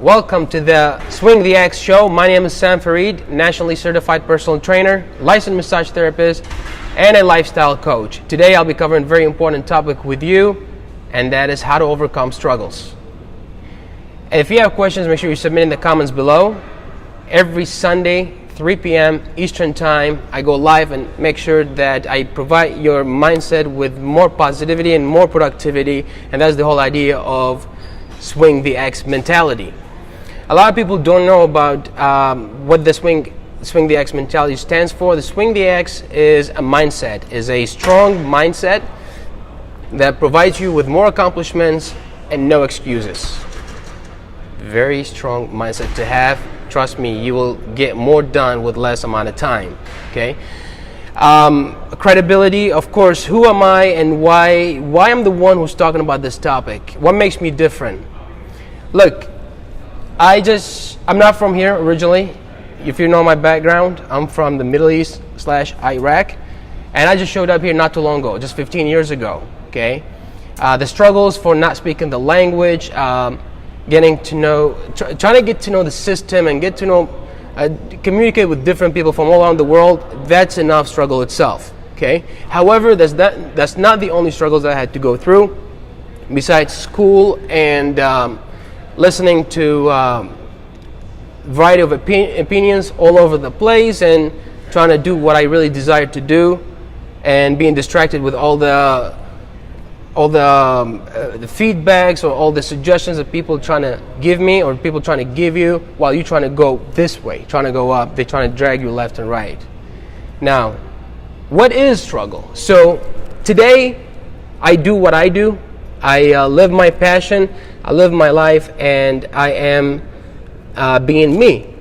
Welcome to the Swing the X show. My name is Sam Farid, nationally certified personal trainer, licensed massage therapist, and a lifestyle coach. Today I'll be covering a very important topic with you, and that is how to overcome struggles. If you have questions, make sure you submit in the comments below. Every Sunday, 3 p.m. Eastern Time, I go live and make sure that I provide your mindset with more positivity and more productivity, and that's the whole idea of Swing the X mentality. A lot of people don't know about what the Swing the X mentality stands for. The Swing the X is a mindset, is a strong mindset that provides you with more accomplishments and no excuses. Very strong mindset to have. Trust me, you will get more done with less amount of time. Okay. Credibility, of course. Who am I and why I'm the one who's talking about this topic? What makes me different? Look, I'm not from here originally. If you know my background, I'm from the Middle East / Iraq, and I just showed up here not too long ago, just 15 years ago. Okay, the struggles for not speaking the language, trying to get to know the system and get to know, communicate with different people from all around the world. That's enough struggle itself. Okay. However, that's not the only struggles I had to go through. Besides school and listening to variety of opinions all over the place and trying to do what I really desired to do, and being distracted with all the feedbacks or all the suggestions that people trying to give me or people trying to give you while you're trying to go this way, trying to go up. They're trying to drag you left and right. Now, what is struggle? So today I do what I do. I live my passion, I live my life, and I am being me,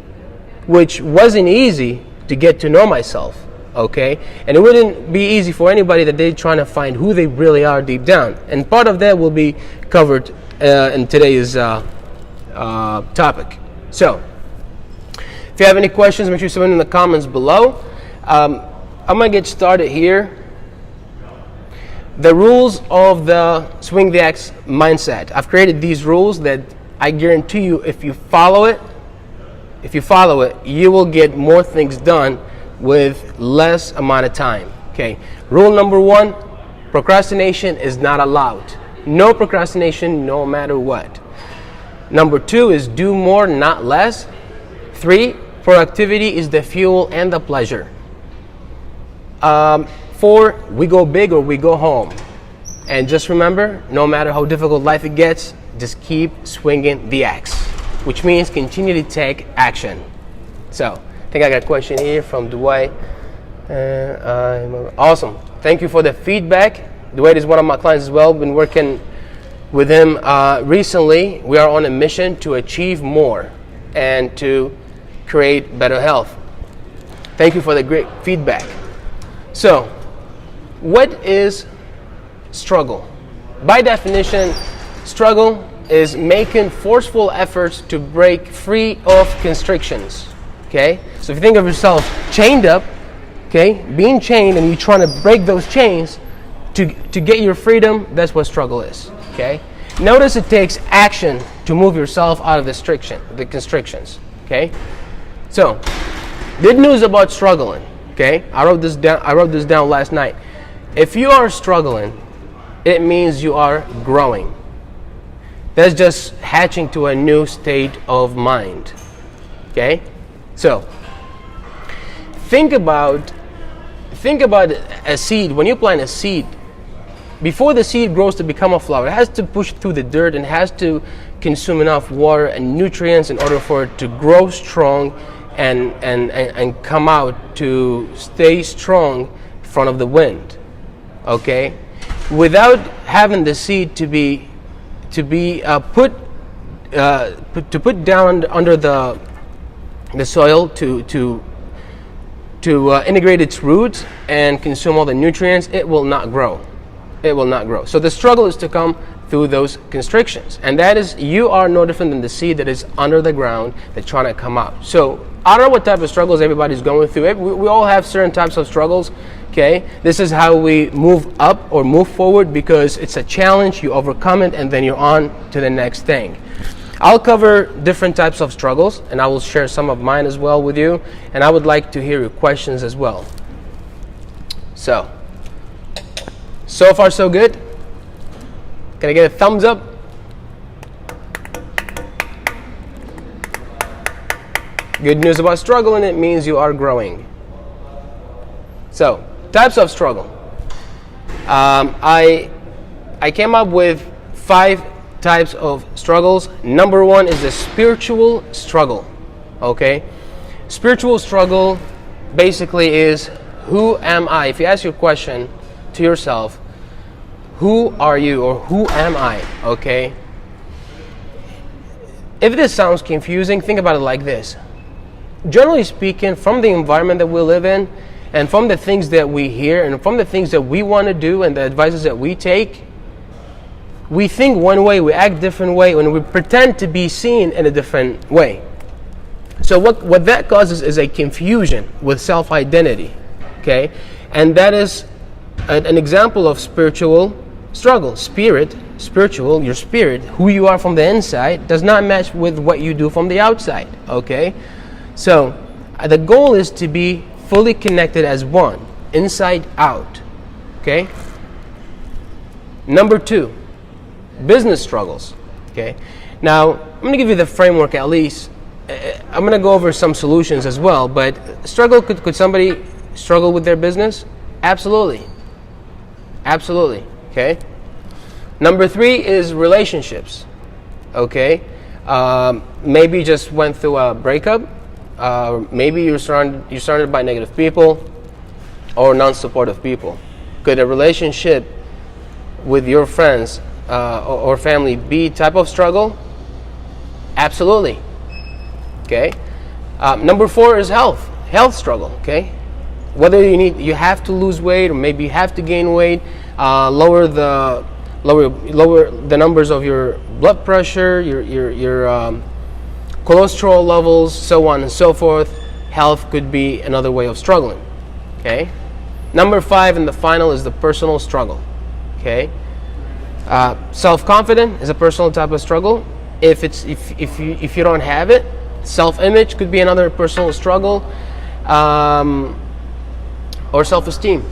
which wasn't easy to get to know myself, okay? And it wouldn't be easy for anybody that they're trying to find who they really are deep down. And part of that will be covered in today's topic. So, if you have any questions, make sure you submit in the comments below. I'm going to get started here. The rules of the Swing the X mindset. I've created these rules that I guarantee you, if you follow it, you will get more things done with less amount of time. Okay. Rule number 1, procrastination is not allowed. No procrastination, no matter what. Number 2 is do more, not less. 3, productivity is the fuel and the pleasure. 4, we go big or we go home. And just remember, no matter how difficult life it gets, just keep swinging the axe, which means continue to take action. So, I think I got a question here from Dwight. Awesome. Thank you for the feedback. Dwight is one of my clients as well. Been working with him recently. We are on a mission to achieve more and to create better health. Thank you for the great feedback. So, what is struggle? By definition, struggle is making forceful efforts to break free of constrictions. Okay? So if you think of yourself chained up, okay, being chained, and you're trying to break those chains to get your freedom, that's what struggle is. Okay? Notice it takes action to move yourself out of the constrictions. Okay? So, good news about struggling. Okay? I wrote this down last night. If you are struggling, it means you are growing. That's just hatching to a new state of mind. Okay? So, think about a seed. When you plant a seed, before the seed grows to become a flower, it has to push through the dirt and has to consume enough water and nutrients in order for it to grow strong and come out to stay strong in front of the wind. Okay, without having the seed to put down under the soil to integrate its roots and consume all the nutrients, it will not grow. It will not grow. So the struggle is to come through those constrictions, and that is, you are no different than the seed that is under the ground that's trying to come out. So I don't know what type of struggles everybody's going through. We all have certain types of struggles. Okay, this is how we move up or move forward, because it's a challenge, you overcome it, and then you're on to the next thing. I'll cover different types of struggles, and I will share some of mine as well with you, and I would like to hear your questions as well. So far so good? Can I get a thumbs up? Good news about struggling, it means you are growing. So, types of struggle. I came up with 5 types of struggles. Number 1 is the spiritual struggle. Okay? Spiritual struggle basically is, who am I? If you ask your question to yourself, who are you or who am I? Okay? If this sounds confusing, think about it like this. Generally speaking, from the environment that we live in, and from the things that we hear, and from the things that we want to do, and the advices that we take, we think one way, we act different way, and we pretend to be seen in a different way. So what that causes is a confusion with self-identity, okay? And that is an example of spiritual struggle. Spiritual, your spirit, who you are from the inside, does not match with what you do from the outside, okay? So, the goal is to be fully connected as one, inside out, okay? Number 2, business struggles, okay? Now, I'm going to give you the framework at least. I'm going to go over some solutions as well, but could somebody struggle with their business? Absolutely. Absolutely, okay? Number 3 is relationships, okay? Maybe you just went through a breakup. Maybe you're surrounded by negative people or non-supportive people. Could a relationship with your friends or family be type of struggle? Absolutely. Okay. Number 4 is health struggle. Okay. Whether you have to lose weight, or maybe you have to gain weight, lower the numbers of your blood pressure, your cholesterol levels, so on and so forth. Health could be another way of struggling. Okay. Number 5 and the final is the personal struggle. Okay. Self-confidence is a personal type of struggle. If you don't have it, self-image could be another personal struggle, or self-esteem.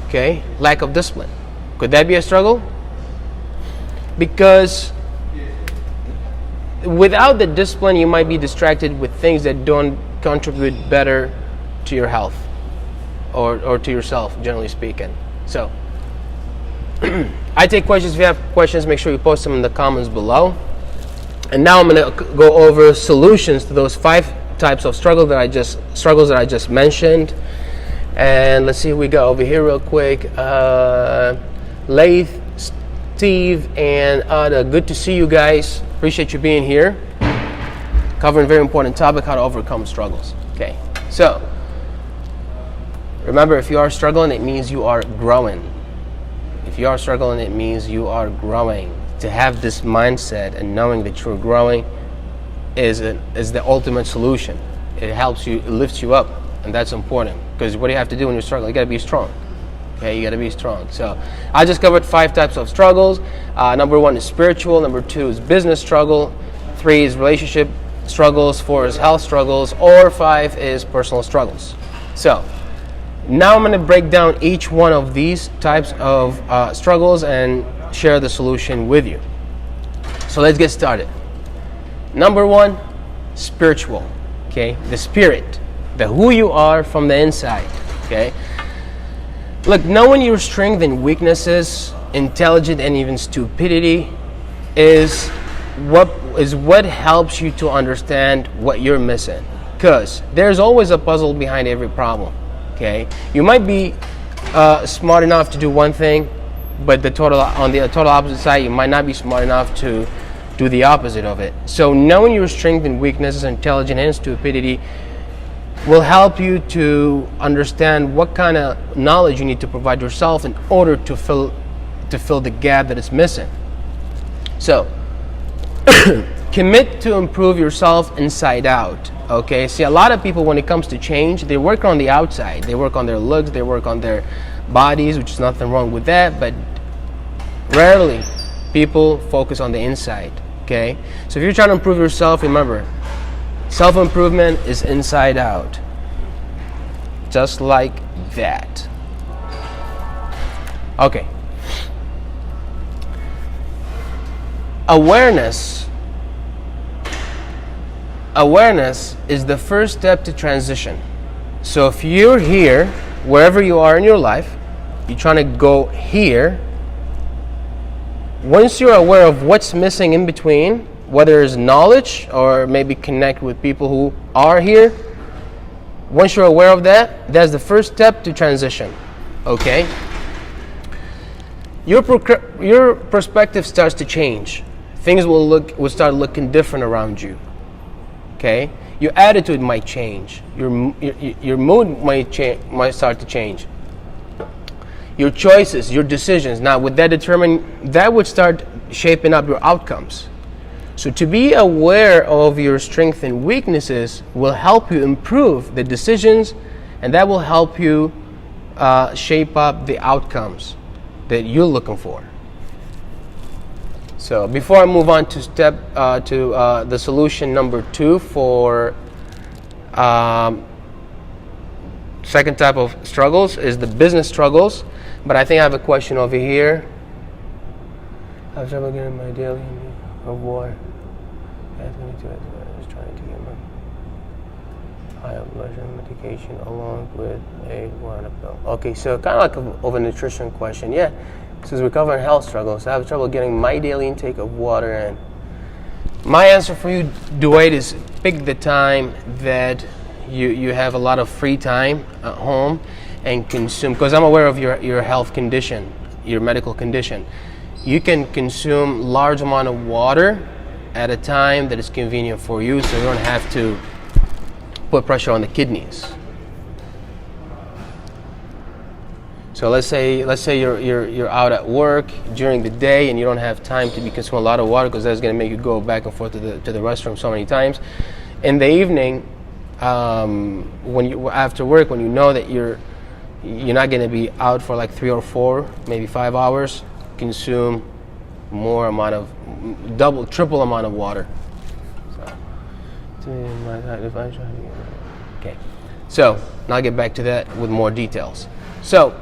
Okay. Lack of discipline, could that be a struggle? Because without the discipline, you might be distracted with things that don't contribute better to your health or to yourself, generally speaking. So, I take questions. If you have questions, make sure you post them in the comments below. And now I'm going to go over solutions to those 5 types of struggles that I just mentioned. And let's see who we got over here real quick. Laith, Steve, and Ada. Good to see you guys. Appreciate you being here. Covering a very important topic, how to overcome struggles. Okay, so remember, if you are struggling, it means you are growing. If you are struggling, it means you are growing. To have this mindset and knowing that you're growing is the ultimate solution. It helps you, it lifts you up, and that's important. Because what do you have to do when you're struggling? You got to be strong. Okay, you got to be strong. So I just covered 5 types of struggles. Number 1 is spiritual. Number 2 is business struggle. 3 is relationship struggles. 4 is health struggles. Or 5 is personal struggles. So now I'm going to break down each one of these types of struggles and share the solution with you. So let's get started. Number 1, spiritual. Okay, the spirit, the who you are from the inside. Okay. Look, knowing your strengths and weaknesses, intelligence and even stupidity is what helps you to understand what you're missing. Because there's always a puzzle behind every problem. Okay, you might be smart enough to do one thing, but on the total opposite side, you might not be smart enough to do the opposite of it. So knowing your strengths and weaknesses, intelligence and stupidity will help you to understand what kind of knowledge you need to provide yourself in order to fill the gap that is missing. So, commit to improve yourself inside out. Okay, see, a lot of people, when it comes to change, they work on the outside. They work on their looks, they work on their bodies, which is nothing wrong with that, but rarely people focus on the inside. Okay? So if you're trying to improve yourself, remember, self-improvement is inside out. Just like that. Okay. Awareness is the first step to transition. So if you're here, wherever you are in your life, you're trying to go here, once you're aware of what's missing in between, whether it's knowledge or maybe connect with people who are here, once you're aware of that, that's the first step to transition. Okay? Your perspective starts to change. Things will start looking different around you. Okay? Your attitude might change. Your mood might start to change. Your choices, your decisions. Now, would that would start shaping up your outcomes. So to be aware of your strengths and weaknesses will help you improve the decisions, and that will help you shape up the outcomes that you're looking for. So before I move on to the solution number 2 for second type of struggles is the business struggles. But I think I have a question over here. I have trouble getting my daily of water. I was trying to get my high blood pressure medication along with a water pill. Okay, so kind of like of a nutrition question. Yeah, since we're covering health struggles, I have trouble getting my daily intake of water in. My answer for you, Dwight, is pick the time that you have a lot of free time at home and consume, because I'm aware of your health condition, your medical condition. You can consume large amount of water at a time that is convenient for you, so you don't have to put pressure on the kidneys. So let's say you're out at work during the day and you don't have time to be consuming a lot of water because that's going to make you go back and forth to the restroom so many times. In the evening, when you after work, when you know that you're not going to be out for like 3 or 4, maybe 5 hours, consume more amount of triple amount of water. Okay, so now I'll get back to that with more details. So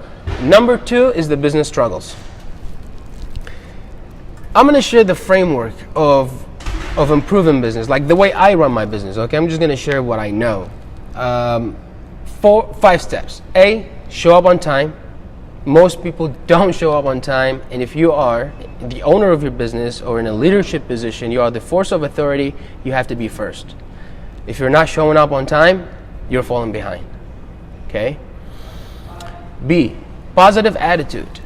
number 2 is the business struggles. I'm going to share the framework of improving business, like the way I run my business. Okay, I'm just going to share what I know. 5 steps. A, show up on time. Most people don't show up on time, and if you are the owner of your business or in a leadership position, you are the force of authority, you have to be first. If you're not showing up on time, you're falling behind. Okay? B, positive attitude.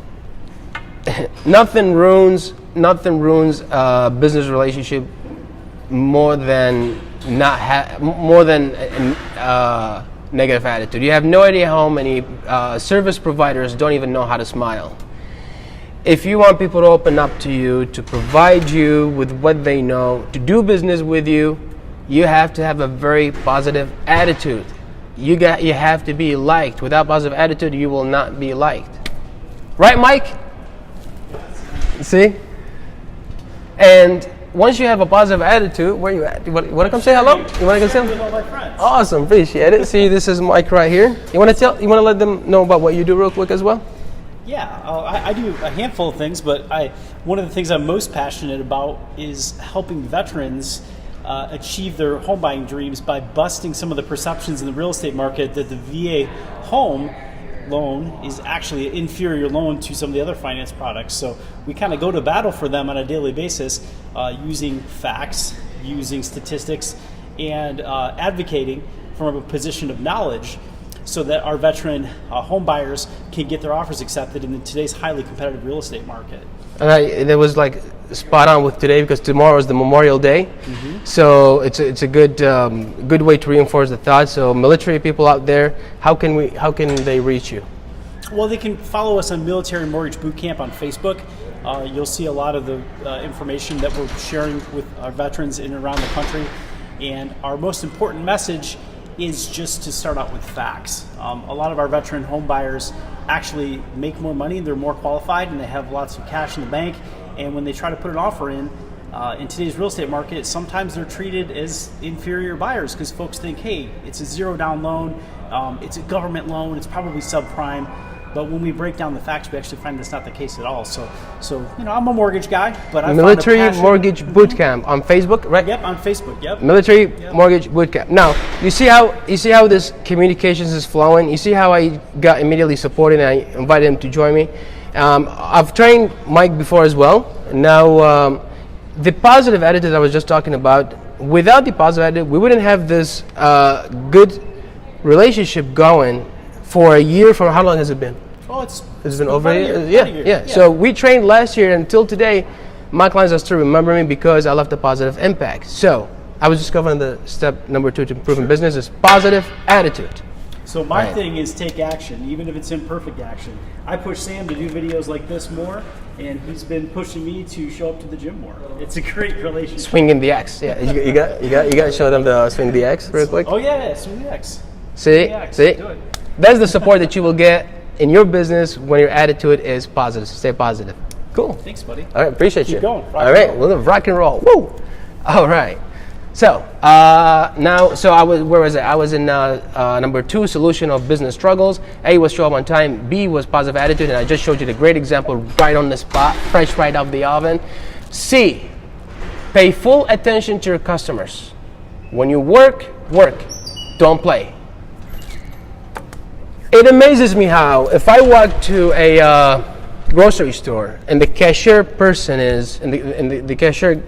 Nothing ruins a business relationship more than negative attitude. You have no idea how many service providers don't even know how to smile. If you want people to open up to you, to provide you with what they know, to do business with you, you have to have a very positive attitude. You have to be liked. Without positive attitude, you will not be liked. Right, Mike? See? And once you have a positive attitude, where you at? You want to come say hello? You want to come say hello? With all my friends. Awesome, appreciate it. See, this is Mike right here. You want to let them know about what you do real quick as well? Yeah, I do a handful of things, but one of the things I'm most passionate about is helping veterans achieve their home buying dreams by busting some of the perceptions in the real estate market that the VA home loan is actually an inferior loan to some of the other finance products. So we kind of go to battle for them on a daily basis using facts, using statistics, and advocating from a position of knowledge so that our veteran home buyers can get their offers accepted in today's highly competitive real estate market. And it was like spot on with today because tomorrow is the Memorial Day. Mm-hmm. So it's a good way to reinforce the thought. So military people out there, how can they reach you? Well, they can follow us on Military Mortgage Boot Camp on Facebook. You'll see a lot of the information that we're sharing with our veterans in and around the country. And our most important message is just to start out with facts. A lot of our veteran home buyers actually make more money, they're more qualified, and they have lots of cash in the bank. And when they try to put an offer in, in today's real estate market, sometimes they're treated as inferior buyers because folks think, hey, it's a zero down loan, it's a government loan, it's probably subprime. But when we break down the facts, we actually find that's not the case at all. So I'm a mortgage guy, but I Military found a passion. Mortgage Bootcamp on Facebook, right? Yep, on Facebook. Yep. Military Mortgage Bootcamp. Now, you see how this communications is flowing. You see how I got immediately supported and I invited him to join me. I've trained Mike before as well. Now, the positive attitude I was just talking about. Without the positive attitude, we wouldn't have this good relationship going for a year. For how long has it been? Oh, it's been over a year. year. Yeah. So we trained last year, and until today, my clients are still remembering me because I left a positive impact. So I was just covering the step number 2 to improving business is positive attitude. So my thing is take action, even if it's imperfect action. I push Sam to do videos like this more, and he's been pushing me to show up to the gym more. It's a great relationship. Swinging the X. Yeah, you got to show them the swing the X real quick. Oh yeah, swing the X. See. Do it. That's the support that you will get in your business when your attitude is positive. Stay positive. Cool. Thanks, buddy. All right, appreciate you. Keep going. All right, we'll rock and roll. Woo! All right. So I was in number 2, solution of business struggles. A was show up on time. B was positive attitude, and I just showed you the great example right on the spot, fresh right out the oven. C, pay full attention to your customers. When you work, don't play. It amazes me how if I walk to a grocery store and the cashier person is the cashier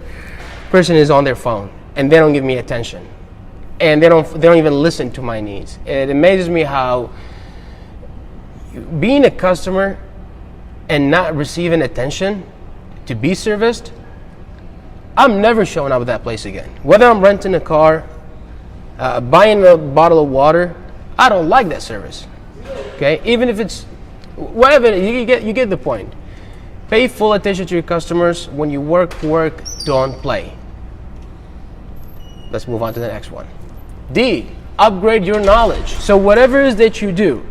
person is on their phone and they don't give me attention and they don't even listen to my needs. It amazes me how being a customer and not receiving attention to be serviced, I'm never showing up at that place again. Whether I'm renting a car, buying a bottle of water, I don't like that service. Okay, even if it's whatever, you get the point. Pay full attention to your customers. When you work, don't play. Let's move on to the next one. D, upgrade your knowledge. So whatever it is that you do,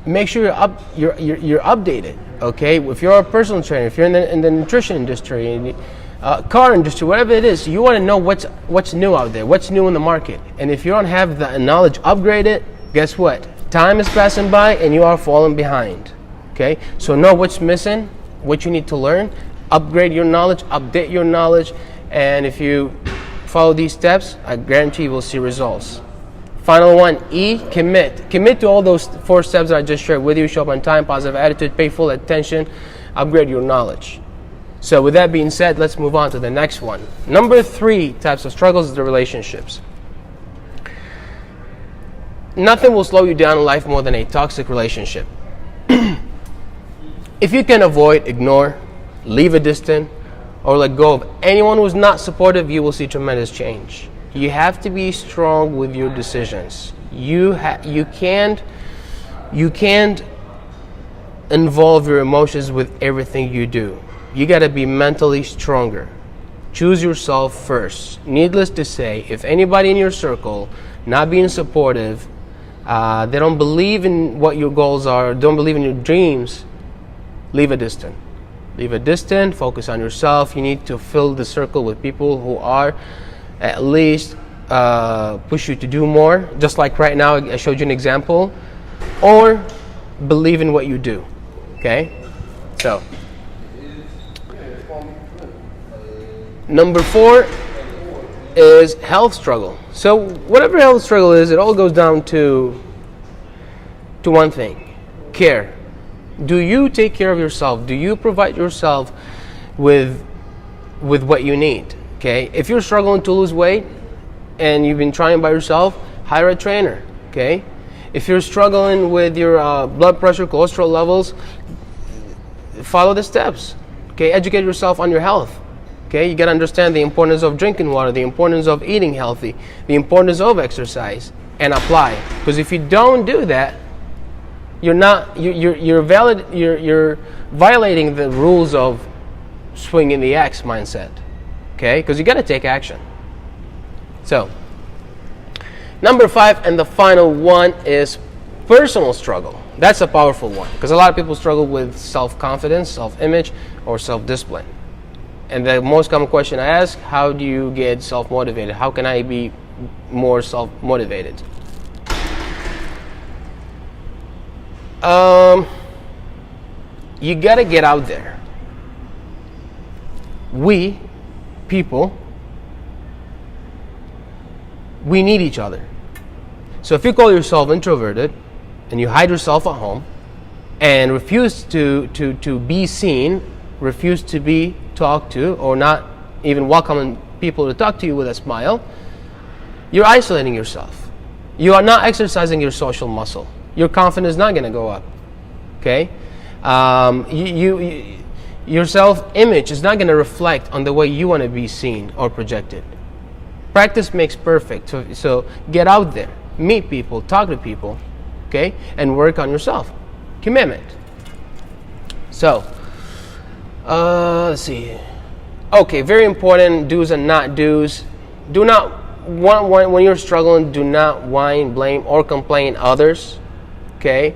make sure you're updated. Okay, if you're a personal trainer, if you're in the nutrition industry, car industry, whatever it is, you want to know what's new out there, what's new in the market. And if you don't have the knowledge upgraded, guess what? Time is passing by and you are falling behind. Okay, so know what's missing, what you need to learn, upgrade your knowledge, update your knowledge, and if you follow these steps, I guarantee you will see results. Final one, E, commit. Commit to all those 4 steps that I just shared with you. Show up on time, positive attitude, pay full attention, upgrade your knowledge. So with that being said, let's move on to the next one. Number 3 types of struggles is the relationships. Nothing will slow you down in life more than a toxic relationship. If you can avoid, ignore, leave a distance, or let go of anyone who's not supportive, you will see tremendous change. You have to be strong with your decisions. You can't involve your emotions with everything you do. You got to be mentally stronger. Choose yourself first. Needless to say, if anybody in your circle not being supportive, they don't believe in what your goals are, don't believe in your dreams, leave a distance. Leave a distance, focus on yourself. You need to fill the circle with people who are at least push you to do more. Just like right now, I showed you an example. Or believe in what you do. Okay? So, number 4 is health struggle. So whatever health struggle is, it all goes down to one thing: care. Do you take care of yourself? Do you provide yourself with what you need? Okay. If you're struggling to lose weight and you've been trying by yourself, hire a trainer. Okay. If you're struggling with your blood pressure, cholesterol levels, follow the steps. Okay. Educate yourself on your health. Okay. You gotta understand the importance of drinking water, the importance of eating healthy, the importance of exercise, and apply. Because if you don't do that, you're violating the rules of swinging the axe mindset. Okay, because you got to take action. So, number 5 and the final one is personal struggle. That's a powerful one, because a lot of people struggle with self-confidence, self-image, or self-discipline. And the most common question I ask, how do you get self-motivated? How can I be more self-motivated? You gotta get out there. We, people, we need each other. So if you call yourself introverted and you hide yourself at home and refuse to be seen, refuse to be talked to, or not even welcoming people to talk to you with a smile, you're isolating yourself. You are not exercising your social muscle. Your confidence is not going to go up. Okay? Your self-image is not going to reflect on the way you want to be seen or projected. Practice makes perfect. So get out there, meet people, talk to people, okay, and work on yourself. Commitment. So, let's see. Okay, very important do's and not do's. Do not, when you're struggling, do not whine, blame, or complain others. Okay?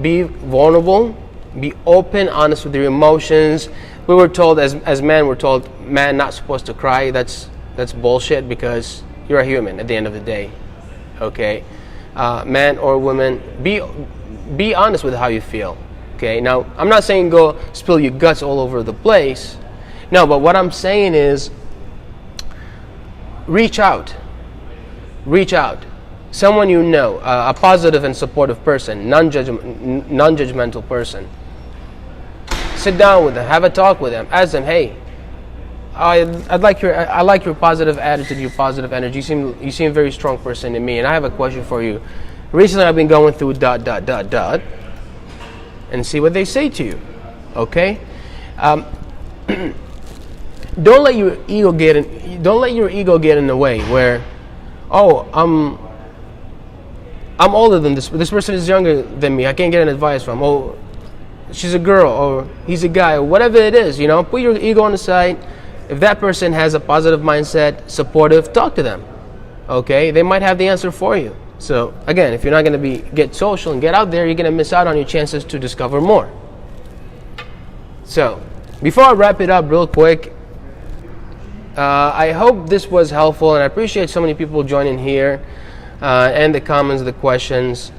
Be vulnerable. Be open, honest with your emotions. We were told, as men, we're told, man not supposed to cry. That's bullshit, because you're a human at the end of the day. Okay? Man or woman, be honest with how you feel. Okay? Now, I'm not saying go spill your guts all over the place. No, but what I'm saying is reach out. Reach out. Someone you know, a positive and supportive person, non-judgmental person. Sit down with them, have a talk with them, ask them, hey, I like your positive attitude, your positive energy. You seem a very strong person to me, and I have a question for you. Recently, I've been going through ... and see what they say to you. Okay? Don't let your ego get in the way. Where, oh, I'm older than this person is younger than me. I can't get an advice from. Oh, she's a girl, or he's a guy, or whatever it is. You know, put your ego on the side. If that person has a positive mindset, supportive, talk to them. Okay, they might have the answer for you. So again, if you're not going to get social and get out there, you're going to miss out on your chances to discover more. So before I wrap it up real quick, I hope this was helpful, and I appreciate so many people joining here, and the comments, the questions.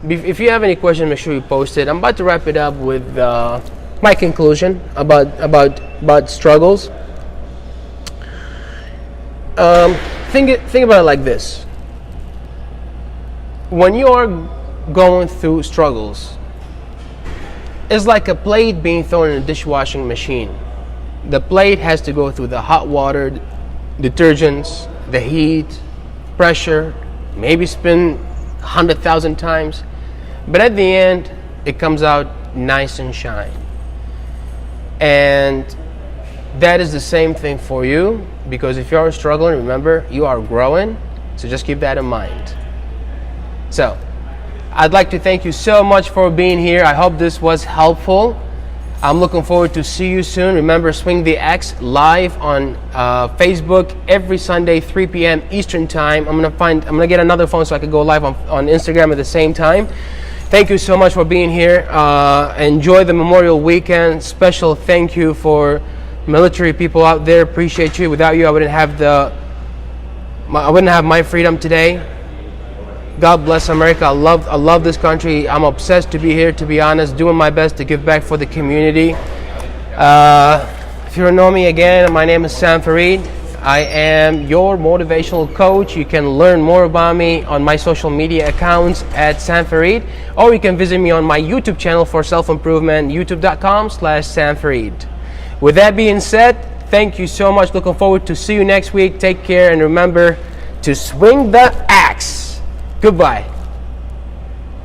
If you have any questions, make sure you post it. I'm about to wrap it up with my conclusion about struggles. Think about it like this. When you are going through struggles, it's like a plate being thrown in a dishwashing machine. The plate has to go through the hot water, detergents, the heat, pressure, maybe spin 100,000 times. But at the end, it comes out nice and shine. And that is the same thing for you, because if you are struggling, remember, you are growing. So just keep that in mind. So, I'd like to thank you so much for being here. I hope this was helpful. I'm looking forward to see you soon. Remember, Swing the X live on Facebook every Sunday, 3 p.m. Eastern Time. I'm gonna get another phone so I can go live on Instagram at the same time. Thank you so much for being here. Enjoy the Memorial Weekend. Special thank you for military people out there. Appreciate you. Without you, I wouldn't have my freedom today. God bless America. I love this country. I'm obsessed to be here, to be honest, doing my best to give back for the community. If you don't know me, again, my name is Sam Farid. I am your motivational coach. You can learn more about me on my social media accounts at Sam Farid, or you can visit me on my YouTube channel for self-improvement, youtube.com/Sam Farid. With that being said, thank you so much. Looking forward to see you next week. Take care, and remember to swing the axe. Goodbye.